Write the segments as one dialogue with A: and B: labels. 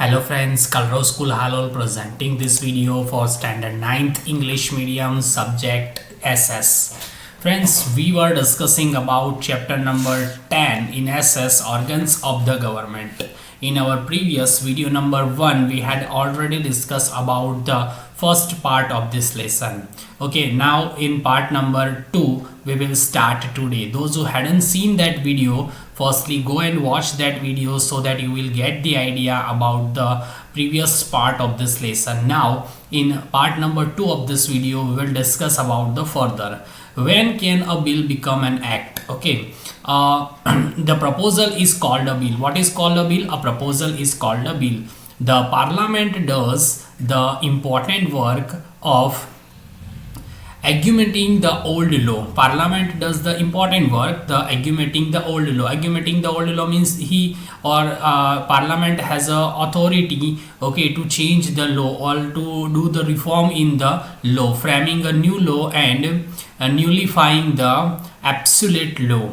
A: Hello friends, Kalarav School Halol presenting this video for standard 9th English medium subject SS. Friends, we were discussing about chapter number 10 in SS, organs of the government. In our previous video number 1, we had already discussed about the first part of this lesson. Okay, now in part number 2 we will start today. Those who hadn't seen that video, firstly go and watch that video so that you will get the idea about the previous part of this lesson. Now in part number 2 of this video we will discuss about the further. When can a bill become an act? Okay, the proposal is called a bill. What is called a bill? A proposal is called a bill. The parliament does the important work of augmenting the old law. Parliament does the important work, the augmenting the old law. Augmenting the old law means parliament has a authority, okay, to change the law or to do the reform in the law, framing a new law and nullifying the obsolete law.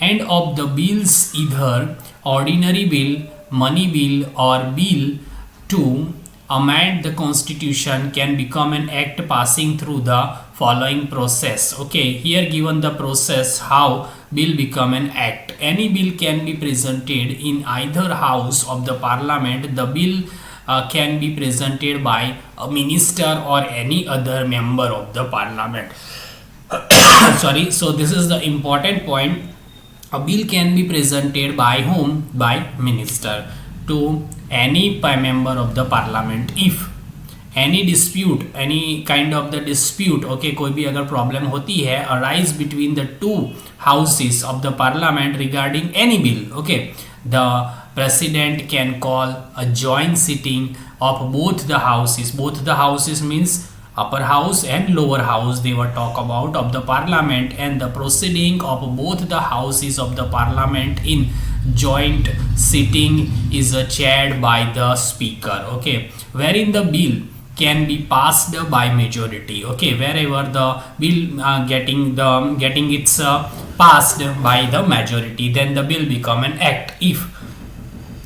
A: And of the bills, either ordinary bill, money bill or bill to amend the constitution can become an act passing through the following process. Okay, here given the process how bill become an act. Any bill can be presented in either house of the parliament. The bill can be presented by a minister or any other member of the parliament. Sorry, so this is the important point. A bill can be presented by whom? By minister to any member of the parliament. If any dispute, any kind of the dispute, okay, कोई भी अगर problem होती है arise between the two houses of the parliament regarding any bill, okay, the president can call a joint sitting of both the houses. Both the houses means upper house and lower house they were talk about of the parliament, and the proceeding of both the houses of the parliament in joint sitting is chaired by the speaker, okay, wherein the bill can be passed by majority. Okay, wherever the bill getting its passed by the majority, then the bill become an act. If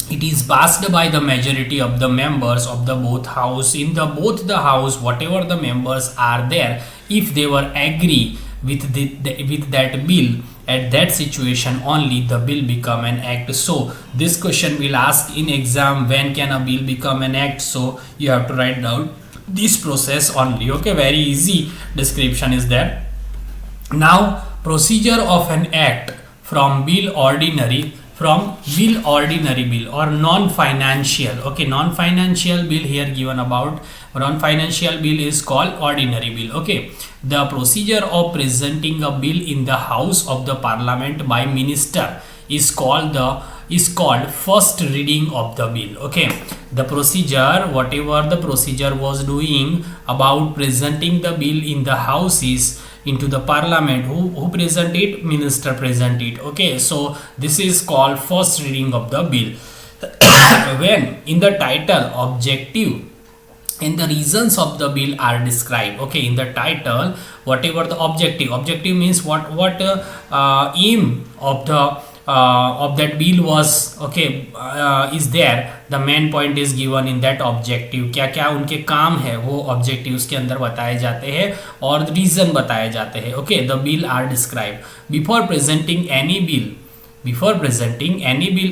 A: it is passed by the majority of the members of the both house, in the both the house whatever the members are there, if they were agree with with that bill, at that situation only the bill become an act. So this question will ask in exam, when can a bill become an act? So you have to write down this process only. Okay, very easy description is there. Now procedure of an act from bill ordinary bill or non-financial. Okay, non-financial bill here given about non-financial bill is called ordinary bill. Okay, the procedure of presenting a bill in the house of the parliament by minister is called first reading of the bill. Okay, the procedure, whatever the procedure was doing about presenting the bill in the houses into the parliament, who present it? Minister present it. Okay, so this is called first reading of the bill. When in the title objective and the reasons of the bill are described. Okay, in the title whatever the objective means what aim of that bill was, okay, is there, the main point is given in that objective. क्या क्या उनके काम है वो objectives के अंदर बताए जाते हैं और reason बताए जाते हैं. Okay, the bill are described. Before presenting any bill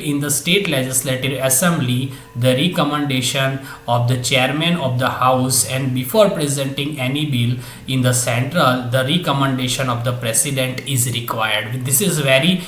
A: in the state legislative assembly, the recommendation of the chairman of the house, and before presenting any bill in the central, the recommendation of the president is required. This is very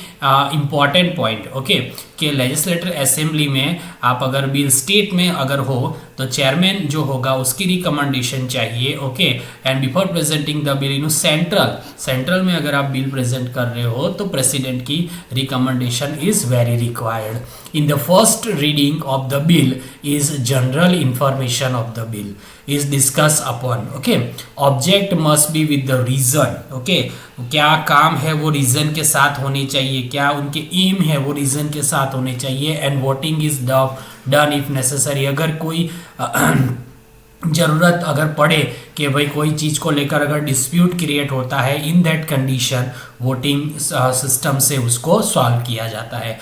A: important point. Okay, कि legislative assembly में आप अगर bill state में अगर हो तो chairman जो होगा उसकी रिकमेंडेशन चाहिए. Okay, and before presenting the bill in central में अगर आप बिल प्रेजेंट कर रहे हो तो प्रेसिडेंट की recommendation is very required. In the first reading of the bill is general information of the bill is discussed upon. Okay, object must be with the reason. Okay, क्या काम है वो reason के साथ होनी चाहिए, क्या उनके एम है वो रीजन के साथ होने चाहिए. And voting is done if necessary. अगर कोई जरूरत अगर पड़े कि भाई कोई चीज़ को लेकर अगर डिस्प्यूट क्रिएट होता है, इन दैट कंडीशन वोटिंग सिस्टम से उसको सॉल्व किया जाता है.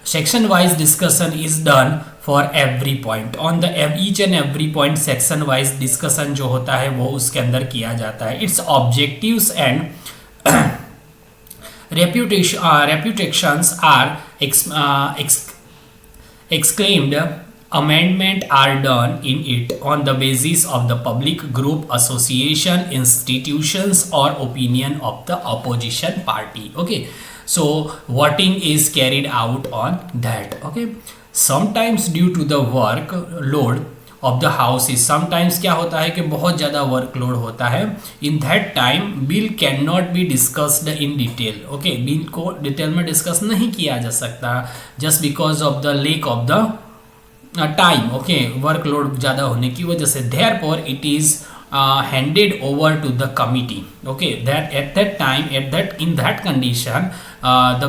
A: Section wise discussion is done for every point on the each and every point section wise discussion जो होता है वो उसके अंदर किया जाता है. It's objectives and reputations are exclaimed. Amendment are done in it on the basis of the public group, association, institutions or opinion of the opposition party. Okay, so voting is carried out on that. Okay, sometimes due to the workload of the house is, sometimes क्या होता है कि बहुत ज़्यादा workload होता है. In that time bill can not be discussed in detail. Okay, bill को detail में डिस्कस नहीं किया जा सकता just because of the lake of the time. Okay, workload ज़्यादा होने की वजह से. Therefore it is handed over to the committee. Okay, that at that time, in that condition, the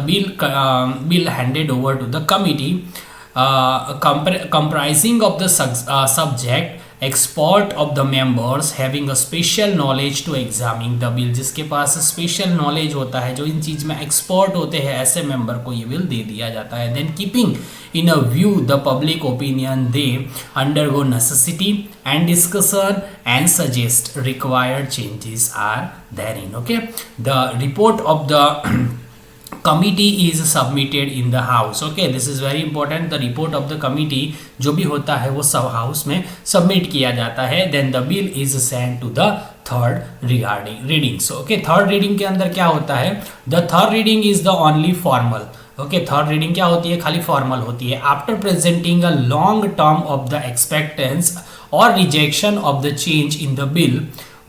A: bill handed over to the committee, comprising of the subject expert of the members having a special knowledge to examine the bill. जिसके पास special knowledge होता है, जो इन चीज़ में expert होते हैं, ऐसे member को ये बिल दे दिया जाता है. Then keeping in a view the public opinion, they undergo necessity and discussion and suggest required changes are therein. Okay, the report of the committee is submitted in the house. Okay, this is very important. The report of the committee जो भी होता है वो सब house में submit किया जाता है. then the bill is sent to the third reading. So okay, third reading के अंदर क्या होता है? the third reading is the only formal. Okay, third reading क्या होती है? खाली फॉर्मल होती है. After presenting a long term of the acceptance और rejection of the change in the bill,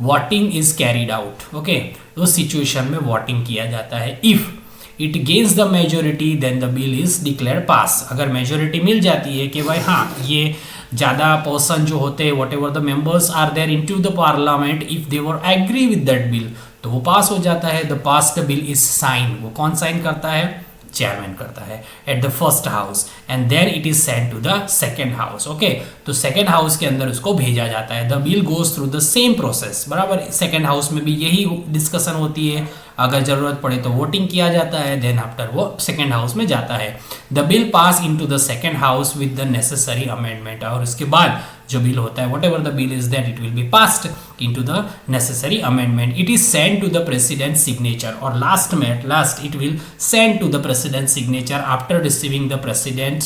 A: voting is carried out. Okay, उस situation में voting किया जाता है. If it gains the majority then the bill is declare pass. अगर majority मिल जाती है कि भाई हाँ, ये ज़्यादा पर्सन जो होते हैं, whatever the members are there in to the parliament, if they were agree with that bill, तो वो पास हो जाता है. The passed bill is sign. वो कौन साइन करता है? चेयरमैन करता है at the first house, and then it is sent to the second house. Okay, तो सेकेंड हाउस के अंदर उसको भेजा जाता है. The bill goes through the same process. बराबर, सेकेंड हाउस में भी यही डिस्कशन होती है. अगर जरूरत पड़े तो वोटिंग किया जाता है, देन आफ्टर वो सेकेंड हाउस में जाता है. The bill pass in to the second house with the necessary amendment. और उसके बाद जो बिल होता है, whatever the bill is then, it will be passed in to the necessary amendment. It is send to the president signature. और last में, at last, it will send to the president signature. After receiving the president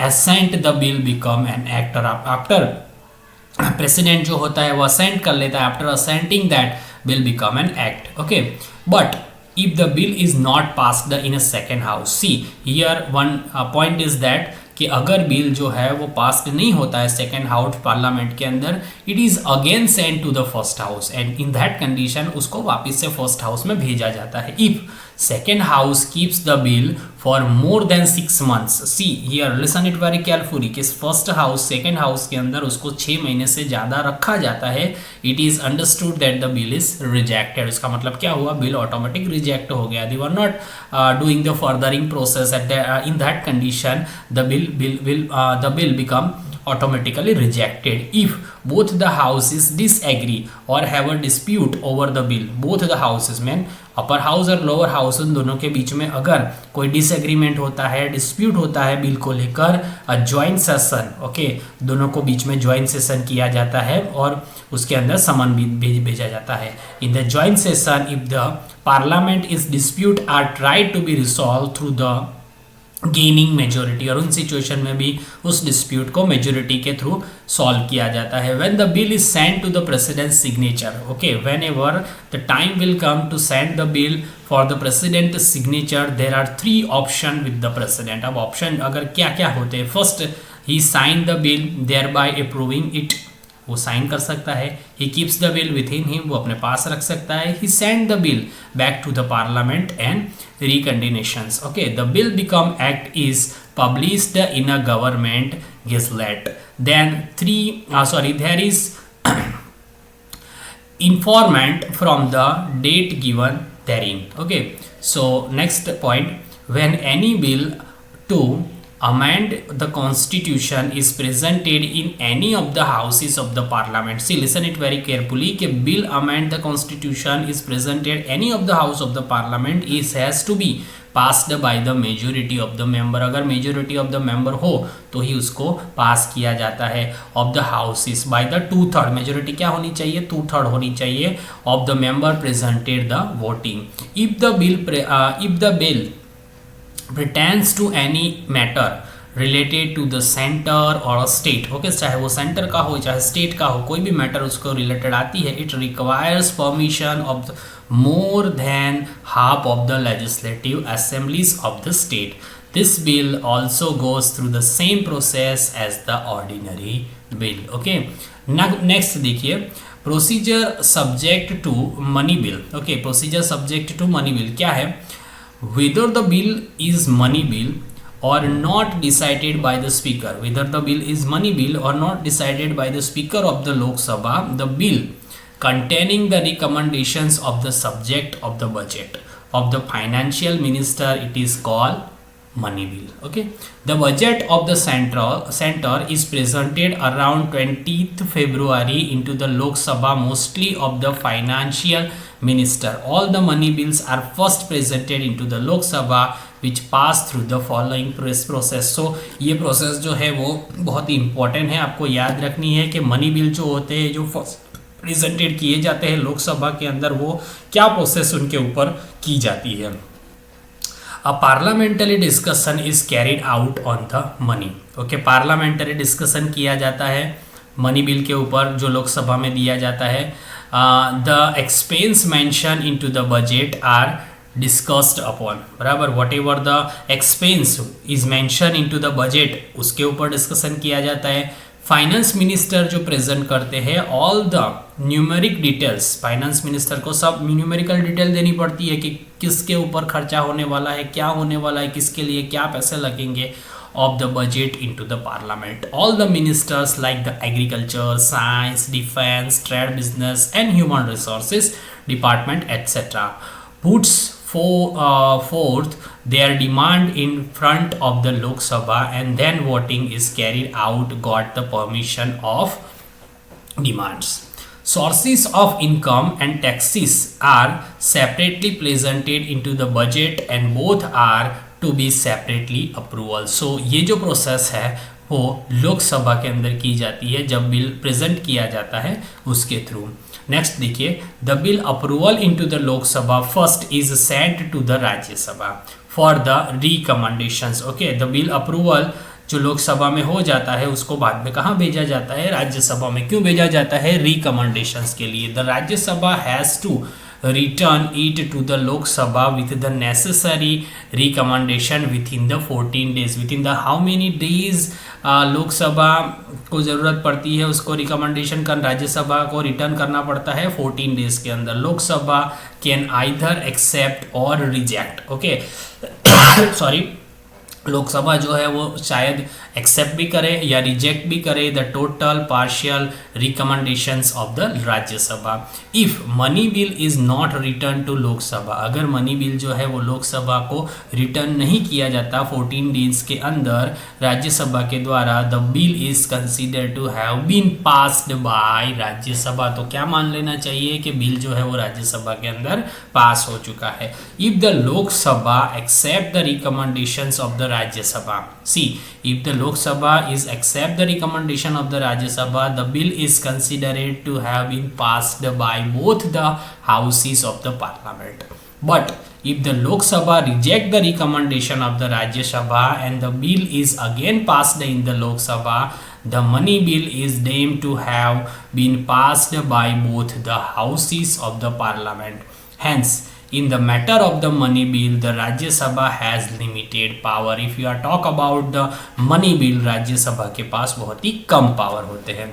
A: assent, the bill become an act. After president जो होता है वो assent कर लेता है. After assenting that bill become an act. Okay, but if the bill is not passed in a second house, see here one point is that कि अगर bill जो है वो पास नहीं होता है सेकेंड हाउस पार्लियामेंट के अंदर, it is again send to the first house, and in that condition उसको वापस से फर्स्ट हाउस में भेजा जाता है. If second house keeps the bill for more than 6 months, see here listen it very carefully, कि फर्स्ट हाउस सेकेंड हाउस के अंदर उसको 6 महीने से ज़्यादा रखा जाता है, it is understood that the bill is rejected. इसका मतलब क्या हुआ? बिल ऑटोमेटिक रिजेक्ट हो गया. They were not doing the furthering process at in that condition, the bill become automatically rejected. If both the houses disagree or have a dispute over the bill, both the houses में upper house और lower house उन दोनों के बीच में अगर कोई disagreement होता है, डिस्प्यूट होता है बिल को लेकर, ज्वाइंट सेशन, ओके, दोनों को बीच में ज्वाइंट सेशन किया जाता है और उसके अंदर समन भी भेजा जाता है. In the joint session, if the parliament is dispute are tried to be resolve through the gaining majority, और उन सिचुएशन में भी उस डिस्प्यूट को मेजोरिटी के थ्रू सॉल्व किया जाता है. When the bill is send to the president signature, okay, whenever the time will come to send the bill for the president signature, there are 3 option with the president. अब option अगर क्या क्या होते हैं? First, he sign the bill thereby approving it, वो sign कर सकता है. He keeps the bill within him, वो अपने पास रख सकता है. ही send the bill back to the parliament and reconditions. Okay, the bill become act is published in a government gazette. Then there is informant from the date given therein. Okay, so next point, when any bill to amend the constitution is presented in any of the houses of the parliament, see listen it very carefully, कि bill amend the constitution is presented any of the house of the parliament is has to be passed by the majority of the member, अगर majority of the member हो तो ही उसको पास किया जाता है, of the houses by the 2/3, majority क्या होनी चाहिए, 2/3 होनी चाहिए of the member presented the voting. If the bill pertains to any matter related to the center or a state, okay, चाहे वो सेंटर का हो चाहे स्टेट का हो, कोई भी मैटर उसको रिलेटेड आती है, it requires permission of more than half of the legislative assemblies of the state. This bill also goes through the same process as the ordinary bill. Okay, next देखिए procedure subject to money bill. Okay, procedure subject to money bill क्या है, whether the bill is money bill or not decided by the speaker, whether the bill is money bill or not decided by the speaker of the Lok Sabha, the bill containing the recommendations of the subject of the budget of the financial minister, it is called money bill. Okay, the budget of the center is presented around 20th February into the Lok Sabha, mostly of the financial minister. All the money bills are first presented into the Lok Sabha which pass through the following process. So ये process जो है वो बहुत ही important है, आपको याद रखनी है कि मनी बिल जो होते हैं जो फर्स्ट प्रेजेंटेड किए जाते हैं लोकसभा के अंदर, वो क्या प्रोसेस उनके ऊपर की जाती है। A parliamentary discussion is carried out on the money. Okay, parliamentary discussion किया जाता है मनी बिल के ऊपर जो लोकसभा में दिया जाता है। The expense mention into the budget are discussed upon, बराबर, whatever the expense is mention into the budget उसके ऊपर डिस्कशन किया जाता है। फाइनेंस मिनिस्टर जो प्रेजेंट करते हैं all the numeric details, finance minister को सब न्यूमेरिकल डिटेल देनी पड़ती है कि किसके ऊपर खर्चा होने वाला है, क्या होने वाला है, किसके लिए क्या पैसे लगेंगे of the budget into the parliament. All the ministers like the agriculture, science, defense, trade, business and human resources department etc. puts forth their demand in front of the Lok Sabha and then voting is carried out, got the permission of demands. Sources of income and taxes are separately presented into the budget and both are to be separately approval. So ये जो process है वो लोकसभा के अंदर की जाती है जब बिल प्रेजेंट किया जाता है उसके थ्रू। नेक्स्ट देखिए, the bill approval into the Lok Sabha first is sent to the Rajya Sabha for the recommendations. Okay, the bill approval जो लोकसभा में हो जाता है उसको बाद में कहाँ भेजा जाता है, राज्यसभा में। क्यों भेजा जाता है, रिकमेंडेशंस के लिए। The Rajya Sabha has to return it to the Lok Sabha with the necessary recommendation within the 14 days. Within the how many days लोक सभा को ज़रूरत पड़ती है उसको रिकमेंडेशन कर राज्यसभा को रिटर्न करना पड़ता है 14 डेज के अंदर। लोक सभा कैन आइदर एक्सेप्ट और रिजेक्ट। ओके, सॉरी, लोकसभा जो है वो शायद एक्सेप्ट भी करे या रिजेक्ट भी करे the total partial recommendations of the Rajya Sabha. If money bill is not return to Lok Sabha, अगर मनी बिल जो है वो लोकसभा को रिटर्न नहीं किया जाता 14 डेज के अंदर राज्यसभा के द्वारा, the bill is consider to have been passed by Rajya Sabha. तो क्या मान लेना चाहिए कि बिल जो है वो राज्यसभा के अंदर पास हो चुका है। If the Lok Sabha accept the recommendations of the Rajya Sabha. See, if the Lok Sabha is accept the recommendation of the Rajya Sabha, the bill is considered to have been passed by both the houses of the parliament. But if the Lok Sabha reject the recommendation of the Rajya Sabha and the bill is again passed in the Lok Sabha, the money bill is deemed to have been passed by both the houses of the parliament. Hence, in the matter of the money bill, the Rajya Sabha has limited power. If you are talk about the money bill, Rajya Sabha के पास बहुत ही कम power होते हैं।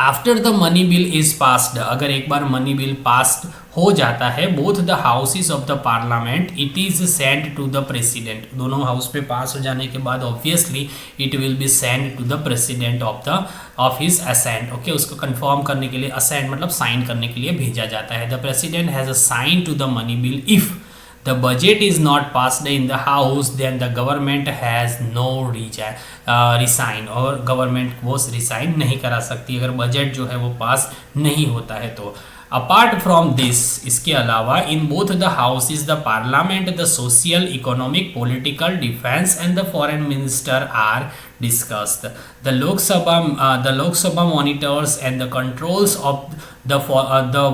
A: After the money bill is passed, अगर एक बार money bill passed हो जाता है both the houses of the parliament, it is send to the president. दोनों हाउस पे पास हो जाने के बाद obviously it will be send to the president of his assent. Okay, उसको कंफर्म करने के लिए, असेंट मतलब साइन करने के लिए भेजा जाता है। The president has a sign to the money bill. If the budget is not passed in the house, then the government has no resign, और गवर्नमेंट वो रिसाइन नहीं करा सकती अगर बजट जो है वो पास नहीं होता है। तो अपार्ट फ्रॉम दिस, इसके अलावा, in both the houses the parliament, the social, economic, political, defence and the foreign minister are discussed. The Lok Sabha monitors and the controls of the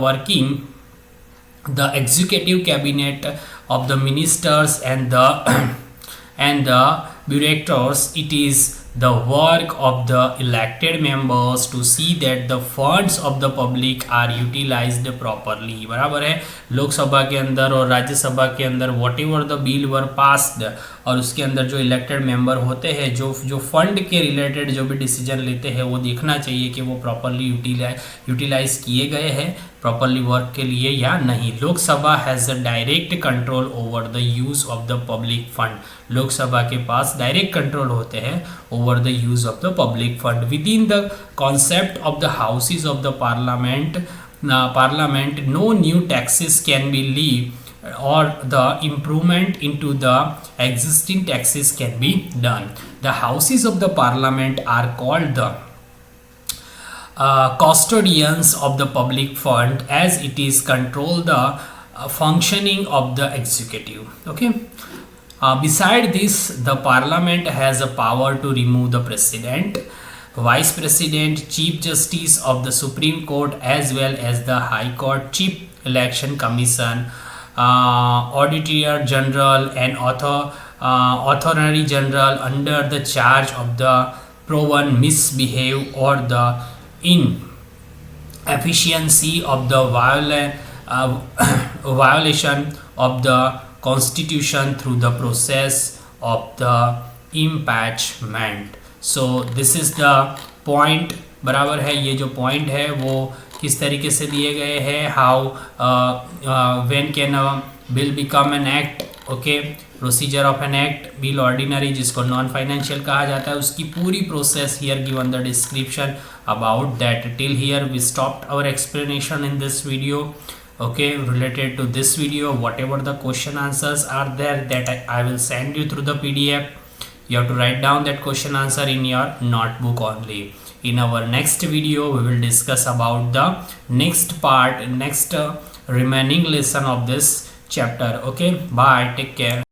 A: working the executive cabinet of the ministers and the and the bureaucrats. It is the work of the elected members to see that the funds of the public are utilized properly. बराबर है, लोकसभा के अंदर और राज्यसभा के अंदर what ever the bill were passed, और उसके अंदर जो इलेक्टेड मेंबर होते हैं, जो फंड के रिलेटेड जो भी डिसीजन लेते हैं, वो देखना चाहिए कि वो प्रॉपरली यूटिलाइज किए गए हैं प्रॉपरली वर्क के लिए या नहीं. Lok Sabha has a direct control over the use of the public fund. Lok Sabha के पास डायरेक्ट कंट्रोल होते हैं over the use of the public fund. With in the concept of the houses of the parliament, no new taxes can be levied or the improvement into the existing taxes can be done. The houses of the parliament are called the custodians of the public fund, as it is control the functioning of the executive. Okay. Beside this, the parliament has a power to remove the president, vice president, chief justice of the Supreme Court, as well as the High Court, chief election commission, auditor general and attorney general under the charge of the proven misbehave or the inefficiency of the violation of the constitution through the process of the impeachment. So this is the point. बराबर है, ये जो point है वो किस तरीके से दिए गए हैं. How when can a bill become an act. Okay, procedure of an act, bill ordinary जिसको नॉन फाइनेंशियल कहा जाता है, उसकी पूरी process here given the description about that. Till here we stopped our explanation in this video. Okay, related to this video, whatever the question answers are there, that I will send you through the PDF. You have to write down that question answer in your notebook only. In our next video, we will discuss about the next part, next remaining lesson of this chapter. Okay, bye, take care.